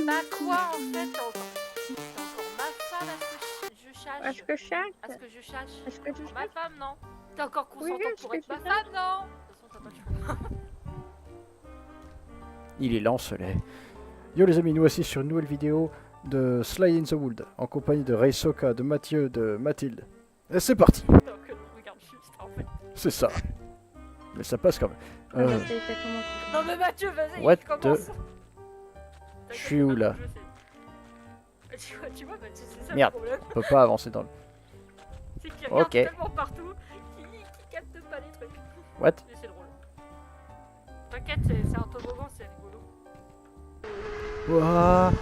Bah quoi en fait? T'as encore ma femme à ce que je cherche? Est-ce que je cherche? À ce que je cherche? Est-ce que tu Ma cherches? femme non? T'es encore Oui, consentant est-ce pour que être tu ma cherches? femme non? De toute façon t'as pas le choix. Il est lent, ce lait. Yo les amis, nous voici sur une nouvelle vidéo de Sly in the Wood, en compagnie de Reisoka, de Mathieu, de Mathilde. Et c'est parti. Donc regarde juste en fait. C'est ça. Mais ça passe quand même. Ah, bah, ça y est, ça commence. Non mais Mathieu vas-y, What commence. Je suis où là? Tu vois Mathieu, c'est ça Merde. le problème. On peut pas avancer dans le... C'est qu'il regarde Ok. tellement partout qu'il capte pas les trucs. What? Mais c'est drôle. T'inquiète, c'est un toboggan, c'est rigolo. Ouah.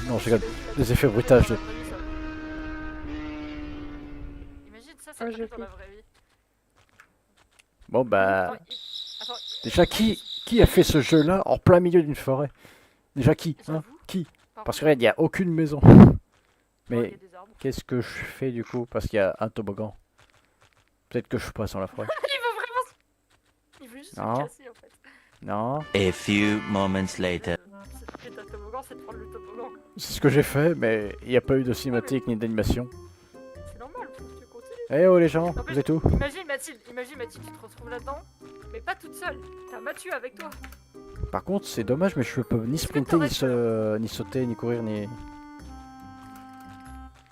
Non, je rigole. Des effets bruitages. Imagine ça, Ah, c'est je pas dans la vraie vie. Bon bah... Attends, Déjà, qui a fait ce jeu-là en plein milieu d'une forêt? Déjà, qui hein? j'avoue. Qui? Par Parce contre, qu'il n'y a aucune maison. il y a Mais des arbres. qu'est-ce que je fais du coup? Parce qu'il y a un toboggan. Peut-être que je passe dans la forêt. Il veut juste Non. se casser en fait. Non. A few moments later. C'est un toboggan, c'est de prendre le toboggan. C'est ce que j'ai fait, mais il n'y a pas eu de cinématique ni d'animation. C'est normal, tu continues. Eh oh les gens, En plus, vous êtes où? Imagine Mathilde, tu te retrouves là-dedans, mais pas toute seule. T'as Mathieu avec toi. Par contre, c'est dommage, mais je peux ni Est-ce que sprinter, t'aurais ni sauter, ni courir, ni...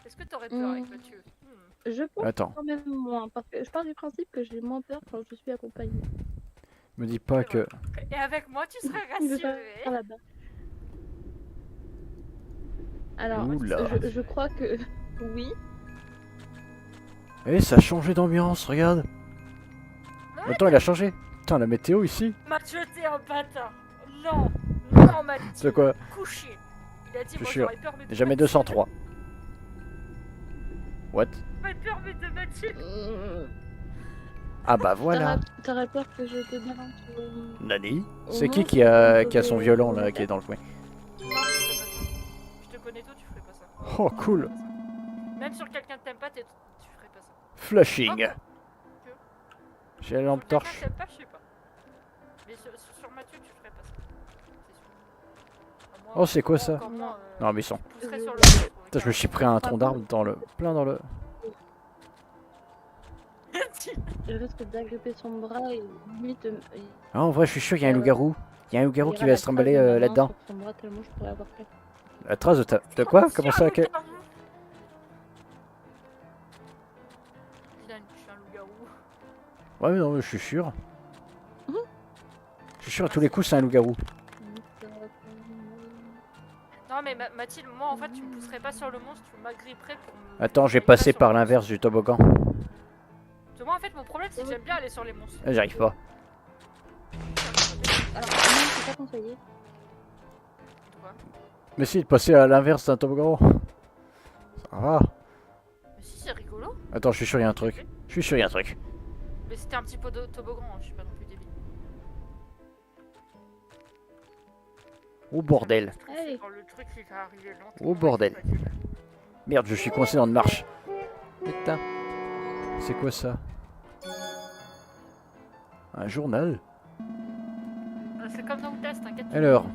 Est-ce que t'aurais peur avec Mathieu? Je pense Attends, quand même moins, parce que je pars du principe que j'ai moins peur quand je suis accompagnée. me dis pas que... Et avec moi, tu serais Je vais rassuré. pas là-bas. Alors, Oula. je crois que oui. Eh, ça a changé d'ambiance, regarde. Attends, il a changé. Putain, la météo ici. Mathieu, t'es un bâtard. Non, non Mathieu. C'est quoi? Couché. Il a dit, Je moi suis j'aurais peur, mais de Jamais Mathieu. 203. What? J'aurais peur, mais de Mathieu. Ah bah voilà. T'aurais peur que je te balance Nani? au C'est monstre qui a plutôt son que- violon là, qui est dans le coin? Non, je ferais pas ça. Je te connais toi, tu ferais pas ça. Oh cool. Même sur quelqu'un que t'aimes pas, tu ferais pas ça. Flashing. J'ai la lampe Sur quelqu'un torche. que t'aimes pas, je sais pas. Mais sur Mathieu, tu ferais pas ça. C'est sûr. À moins- Oh, c'est quoi moi, ça? encore moins, Non mais ils sont... tu pousserais sur le monstre, Putain, je me suis pris un tronc d'arbre dans le... plein dans le... Je risque d'agripper son bras et limite. Ah en vrai, je suis sûr qu'il y a un loup-garou. Il y a un loup-garou qui va se trimballer là-dedans. Son bras tellement je pourrais avoir peur. La trace de ta... De quoi? Comment ça? Dylan, je suis un loup-garou. Ouais mais non, mais je suis sûr. Je suis sûr à tous les coups c'est un loup-garou. Non mais Mathilde, moi en fait tu me pousserais pas sur le monstre, tu m'agripperais pour me... Attends, je vais j'arrive pas passer sur par le l'inverse du toboggan. monstre. Moi en fait mon problème c'est que j'aime bien aller sur les monstres. J'arrive pas. Alors, non, c'est pas conseillé. Toi. Mais si, de passer à l'inverse d'un toboggan. Ça va. Mais si c'est rigolo. Attends, je suis sûr il y a un truc. Je suis sûr il y a un truc. Mais c'était un petit peu de toboggan, hein, je suis pas non plus débile. Oh bordel. Hey. Quand le truc il va arriver lentement. Oh, bordel. Merde, je suis coincé dans une marche. Putain. C'est quoi ça? Un journal? C'est comme dans Outlast, t'inquiète. Alors.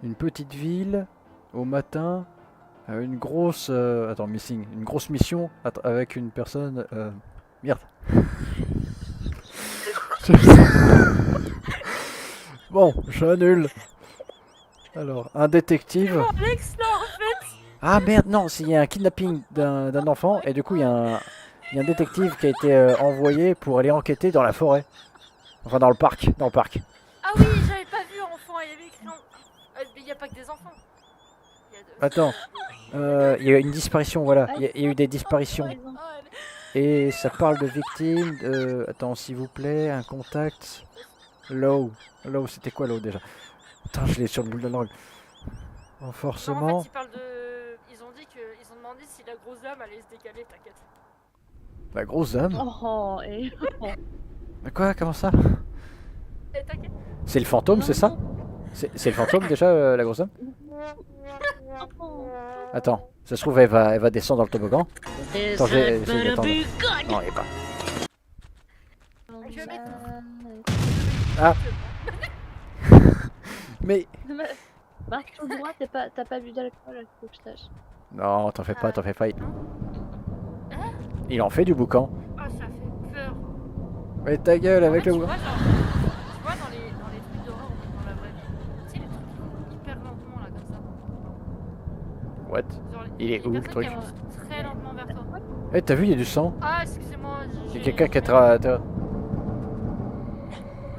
Une petite ville au matin. Une grosse... Attends, missing. Une grosse mission avec une personne... Merde. Bon, j'annule. Alors, un détective. Alex là en fait. Ah merde, non, il y a un kidnapping d'un enfant et du coup il y a un détective qui a été envoyé pour aller enquêter dans la forêt. Enfin dans le parc, Ah oui, j'avais pas vu enfant, il y avait écrit mais il y a pas que des enfants. Il y a de... Attends, il y a une disparition, voilà, il y a eu des disparitions. Ah, Et ça parle de victimes, attends s'il vous plaît, un contact. Low, c'était quoi Low déjà? Attends, je l'ai sur le bout de la langue. non, Renforcement. en fait, ils parlent de... Ils ont dit que... Ils ont demandé si la grosse dame allait se décaler, t'inquiète. La grosse dame. Oh, et. Quoi? Comment ça? Eh, t'inquiète. C'est le fantôme, c'est ça? C'est le fantôme déjà, la grosse dame? Attends, ça se trouve elle va descendre dans le toboggan. Attends, je vais l'attendre. Non, il est pas. Je vais mettre... Ah. Mais Marche tout droit, t'as pas bu d'alcool, faut que je sache. Non, t'en fais pas, t'en fais pas. Hein? Il en fait du boucan. Oh, ça fait peur. Mais ta gueule avec le tu boucan. vois, genre, tu vois dans les trucs d'horreur ou dans la vraie vie, tu sais, les trucs qui vont hyper lentement là, comme ça. What? Genre, Il est les où, le personnes truc? qui avancent très lentement vers toi. Eh, t'as vu, il y a du sang. Ah, excusez-moi, Il y j'ai... a quelqu'un qui est On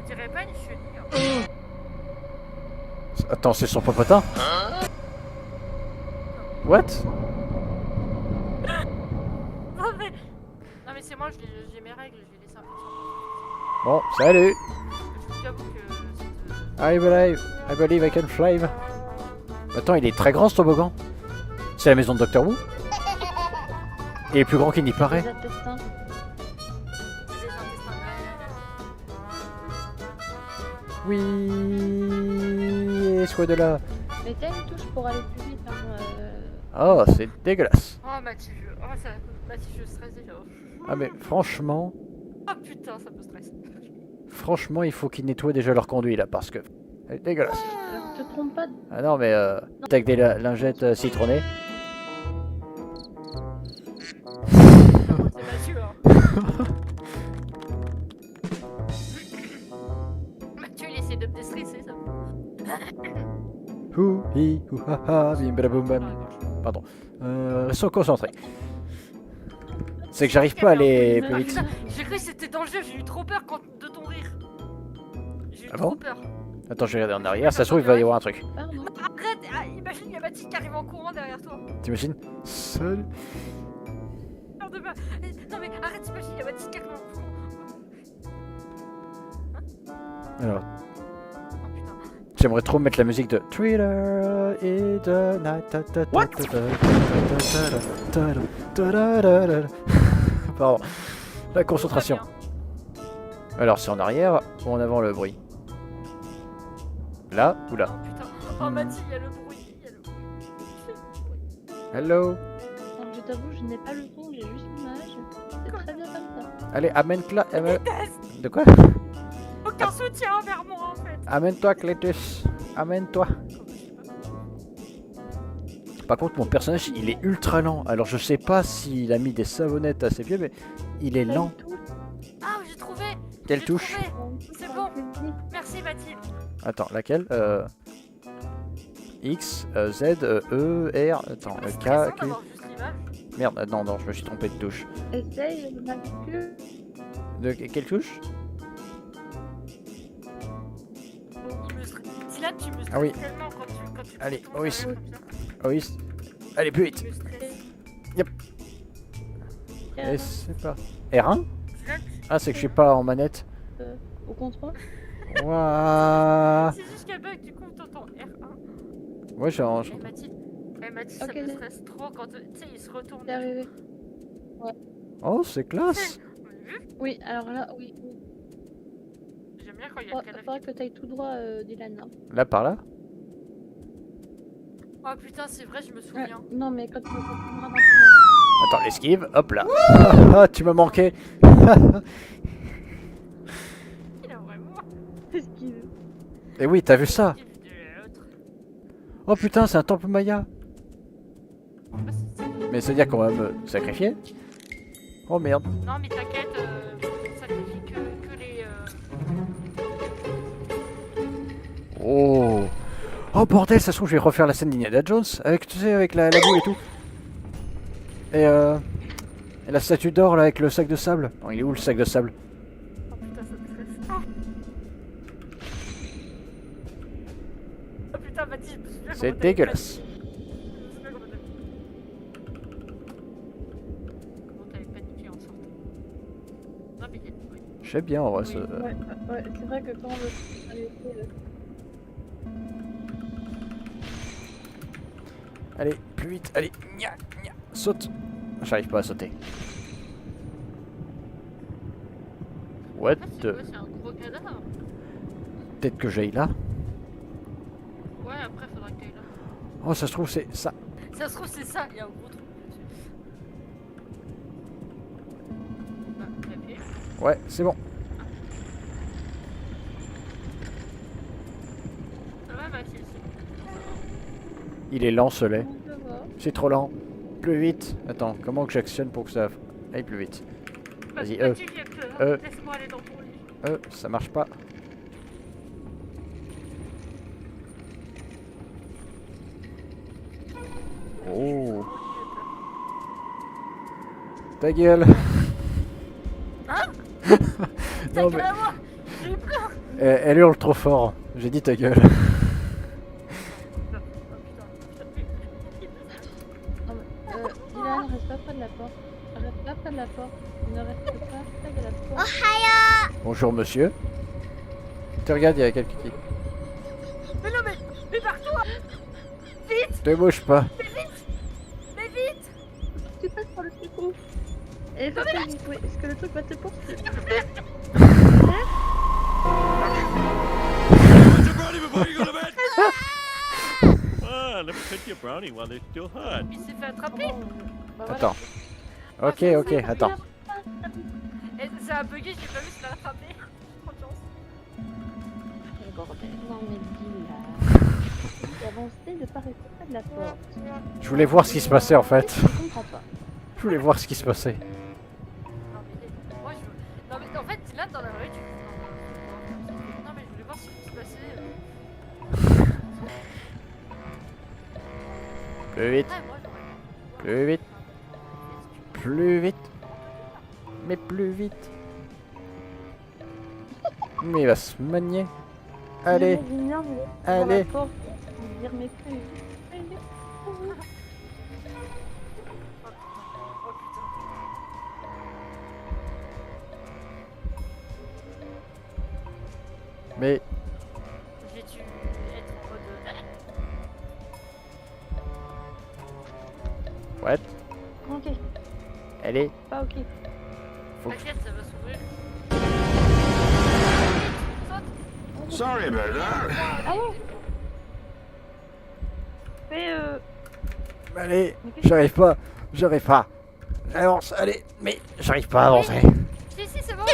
dirait pas une chenille. Hein. Attends, c'est son popotin? What? Non mais c'est moi, j'ai mes règles, j'ai laissé un peu de sang. Bon, salut! Je vous avoue que I believe I can fly. Attends, il est très grand ce toboggan. C'est la maison de Doctor Who? Il est plus grand qu'il n'y paraît. Les intestins. c'est des intestins grêles. Oui, et soit de là. Mais t'as une touche pour aller plus vite. Hein, Oh, c'est dégueulasse. Oh Mathilde, Mathilde, je stresse déjà. Ah mais franchement, Oh putain, ça me stresse. franchement, il faut qu'ils nettoient déjà leur conduit là parce que c'est dégueulasse. Alors, te trompe pas. Ah non mais avec des lingettes citronnées. C'est Mathieu, hein. Mathieu, il essaie de me déstresser, ça. Hou hi hou ha ha bim bada boum bam. Pardon. Restons concentrés. C'est que j'arrive pas à aller plus Ah, vite. putain, j'ai cru que c'était dangereux, j'ai eu trop peur de ton rire. J'ai eu Ah trop bon peur. Attends, je vais regarder en arrière. Ça se trouve il va y avoir un truc. Pardon. Arrête, imagine, il y a Mathilde qui arrive en courant derrière toi. T'imagines? Salut. Peur de ma- Non mais arrête, imagine, il y a Mathilde qui arrive en courant. Alors, Oh putain. j'aimerais trop mettre la musique de Thriller in the night. What? Pardon. La concentration. Tout va bien. Alors, c'est en arrière ou en avant le bruit? Là ou là? Oh putain. Oh Mathilde, il y a le bruit. Il y a le bruit. Hello. Donc, je t'avoue, je n'ai pas le son, j'ai juste l'image. C'est très bien comme ça. Allez, amène-la. Déteste. De quoi? Aucun soutien vers moi en fait. Amène-toi, Clétus. Amène-toi. Par contre, mon personnage, il est ultra lent. Alors, je sais pas s'il a mis des savonnettes à ses pieds, mais il est lent. Ah, j'ai trouvé. Quelle J'ai touche? trouvé. C'est bon. Merci Mathilde. Attends, laquelle? X, Z, E, R. Attends, C'est K, stressant Q. d'avoir juste l'image. Merde, non, non, je me suis trompé de touche. Essaye le majuscule. De quelle touche? Il me stresse. Dylan, tu me stresses Ah oui. tellement quand tu Allez, tournes oui. derrière comme ça. Oh oui. Allez, plus vite. Il me stresse. Et c'est pas. R1? Dylan, Ah, c'est que je suis pas en manette. Au contrôle. Ouah. c'est juste qu'elle bug, du coup, t'entends R1. Ouais, j'ai en... Mathilde, Ok. ça me stresse trop quand tu sais, il se retourne. C'est arrivé. Oh, c'est classe. Vous avez vu? Oui, alors là, oui. J'aime bien quand il y a le Faudrait canapé. que t'ailles tout droit, Dylan. Hein. Là, par là? Oh putain, c'est vrai, je me Ouais, souviens. non, mais quand tu vas dans le tunnel. Attends, l'esquive, hop là. Ah, tu m'as manqué. Il a vraiment. Esquive. Et oui, t'as vu ça? Il de l'autre. Oh putain, c'est un temple maya. Ah, c'est ça. Mais c'est-à-dire qu'on va me sacrifier? Oh merde. Non, mais t'inquiète, on sacrifie que les. Oh. Oh bordel, ça se trouve, je vais refaire la scène d'Indiana Jones. Avec, tu sais, avec la boue et tout. Et la statue d'or là avec le sac de sable. Non, il est où le sac de sable? Oh putain, ça me stresse. Ah. Oh putain, Mathilde, je me souviens. C'est comment t'avais dégueulasse. paniqué. Je me souviens comment t'avais paniqué en sortant. Non, mais oui. Je sais bien, on va Oui, se... ouais, c'est vrai que quand on avait fait, Allez, plus vite, allez. Nya, nya. Saute. J'arrive pas à sauter. What Ah, c'est the... quoi, c'est un gros cadavre. Peut-être que j'aille là. Ouais, après, faudra que t'ailles là. Oh, ça se trouve, c'est ça. Ça se trouve, c'est ça, il y a un gros truc dessus. Bah, papier. Ouais, c'est bon. Ça va, Mathilde? Il est lent ce lait. Ça va. C'est trop lent. Plus vite. Attends, comment que j'actionne pour que ça aille plus vite? Vas-y, Mathilde, j'ai peur. Laisse-moi aller dans ton lit. Ça marche pas. Oh. Ta gueule. Hein? Non, Ta gueule à moi. J'ai eu peur. Elle hurle trop fort. J'ai dit ta gueule. Oh putain. Non, mais, Dylan, reste pas près de la porte. Reste pas près de la porte. Ne reste pas près de la porte. Bonjour monsieur. Tu regardes, il y a quelqu'un qui... Mais non, mais par-toi. Vite, Te bouge pas. mais vite. Tu passes par le secours. Et est-ce que le truc va te poursuivre? Ah, let me cut your brownie while they're still hot. Il s'est fait attraper. Bah voilà. Attends. Ok, ok, attends. Et ça a bugué, j'ai pas vu se l'attraper. Trop de chance. Non mais Dylan. Avancez, ne pas rester près de la porte. Je voulais voir ce qui se passait en fait. Je comprends pas. Je voulais voir ce qui se passait. Non mais moi je... Non mais en fait là dans la vraie tu... Non mais je voulais voir ce qui se passait. Plus vite, Ouais, moi j'aurais... plus vite, plus vite. Mais plus vite. Mais il va se manier. Allez, allez. Dire mais plus. Oh putain. Mais J'ai dû être en mode... what? Ok, Allez. pas ok. T'inquiète, ça va s'ouvrir. Saute. Sorry about that. Ah bon? Mais Allez, mais qu'est-ce que- j'arrive pas. J'arrive pas. J'avance, allez. Mais j'arrive pas à avancer. Si, si, c'est bon. Ah,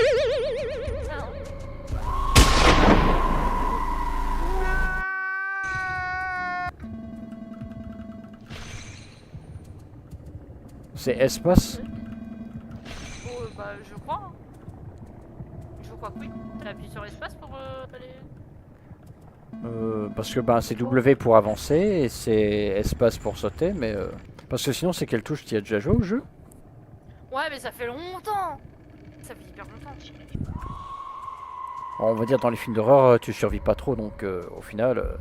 C'est espace? oh, bah, je crois. Hein. Je crois que oui. T'as appuyé sur espace pour aller... Parce que ben c'est W pour avancer et c'est espace pour sauter, mais parce que sinon c'est quelle touche? Tu y as déjà joué au jeu? Ouais, mais ça fait longtemps. Ça fait hyper longtemps. On va dire dans les films d'horreur tu survis pas trop, donc au final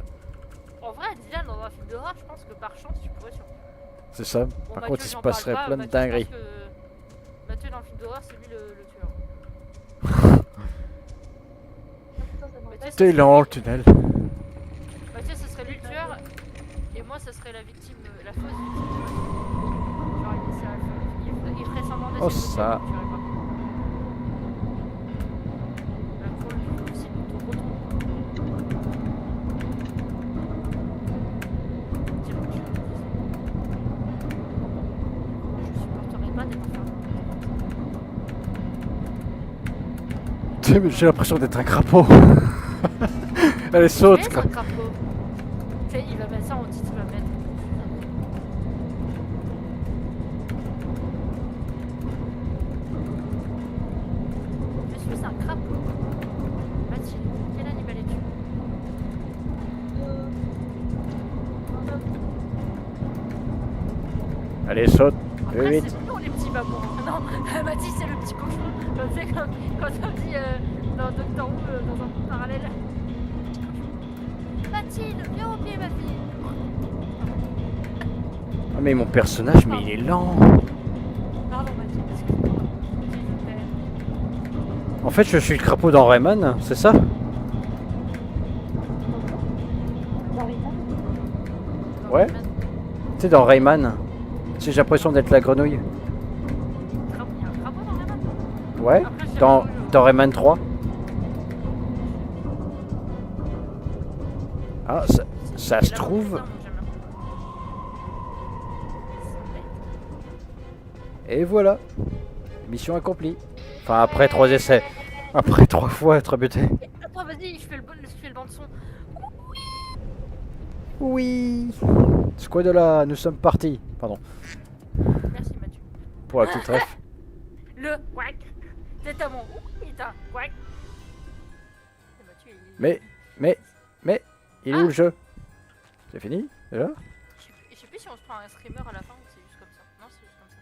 En vrai, Dylan, dans un film d'horreur, je pense que par chance, tu pourrais survivre. c'est ça. Bon, Par Mathieu, contre il se j'en parle passerait pas, plein de Mathieu, je dingueries. pense que Mathieu, dans le film d'horreur, c'est lui le tueur. Mathieu, T'es ce lent le serait- tunnel. Mathieu, ce serait lui le tueur, et moi, ce serait la victime, la fausse victime. Genre, il ferait semblant d'être Oh, une victime, ça. il tuerait pas. La folle, c'est plutôt retour. Tiens, je supporterais pas d'être enfermé. J'ai l'impression d'être un crapaud. Allez Tu saute es quoi. un crapaud. Tu sais, il va mettre ça en titre, il va mettre. Je suis un crapaud. Mathilde, quel animal es-tu? Allez saute. Plus Après, vite. c'est mignon les petits babous. Non, Mathilde, c'est le petit cochon. Comme tu sais, quand on dit dans Doctor Who, dans un monde parallèle. Mathilde, viens au pied, ma fille. Ah mais mon personnage mais il est lent. Pardon, Mathilde, excuse-moi. S'il vous plaît. En fait je suis le crapaud dans Rayman, c'est ça? Ouais. Tu sais dans Rayman, j'ai l'impression d'être la grenouille. Il y a un crapaud dans la main. Ouais. Après, j'ai Dans, pas vu, dans Rayman 3. Ah ça se trouve. Et voilà. Mission accomplie. Enfin après 3 essais. Après 3 fois être buté. Attends, vas-y, je fais le bon son. Oui. Squadola, nous sommes partis. Pardon, Merci Mathieu. pour la petite ref. Le quack. C'est à mon ouh, putain, quack. Et Mathieu, Mais, il est où le jeu? C'est fini déjà? Je sais plus si on se prend un streamer à la fin ou c'est juste comme ça. Non, c'est juste comme ça.